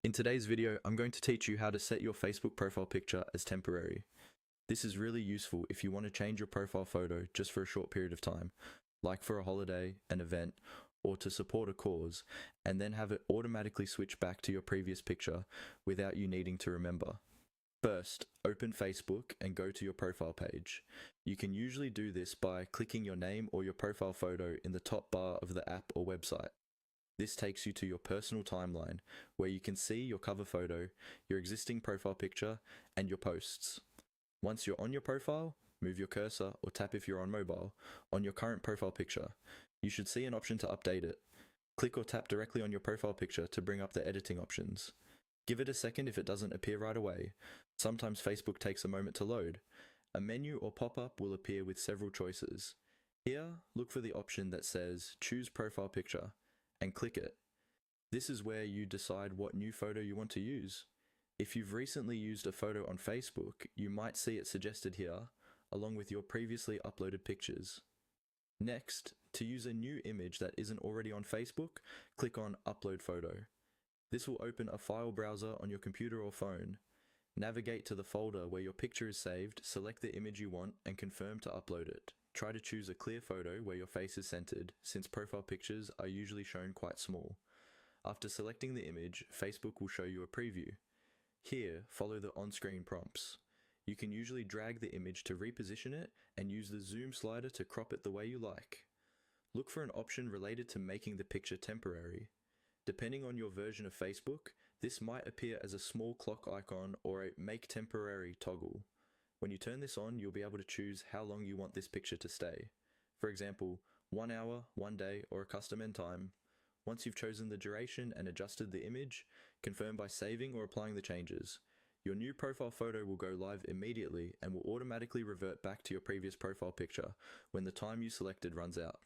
In today's video, I'm going to teach you how to set your Facebook profile picture as temporary. This is really useful if you want to change your profile photo just for a short period of time, like for a holiday, an event, or to support a cause, and then have it automatically switch back to your previous picture without you needing to remember. First, open Facebook and go to your profile page. You can usually do this by clicking your name or your profile photo in the top bar of the app or website. This takes you to your personal timeline, where you can see your cover photo, your existing profile picture, and your posts. Once you're on your profile, move your cursor, or tap if you're on mobile, on your current profile picture. You should see an option to update it. Click or tap directly on your profile picture to bring up the editing options. Give it a second if it doesn't appear right away. Sometimes Facebook takes a moment to load. A menu or pop-up will appear with several choices. Here, look for the option that says Choose Profile Picture, and click it. This is where you decide what new photo you want to use. If you've recently used a photo on Facebook, you might see it suggested here, along with your previously uploaded pictures. Next, to use a new image that isn't already on Facebook, click on Upload Photo. This will open a file browser on your computer or phone. Navigate to the folder where your picture is saved, select the image you want, and confirm to upload it. Try to choose a clear photo where your face is centered, since profile pictures are usually shown quite small. After selecting the image, Facebook will show you a preview. Here, follow the on-screen prompts. You can usually drag the image to reposition it and use the zoom slider to crop it the way you like. Look for an option related to making the picture temporary. Depending on your version of Facebook, this might appear as a small clock icon or a Make Temporary toggle. When you turn this on, you'll be able to choose how long you want this picture to stay. For example, 1 hour, 1 day, or a custom end time. Once you've chosen the duration and adjusted the image, confirm by saving or applying the changes. Your new profile photo will go live immediately and will automatically revert back to your previous profile picture when the time you selected runs out.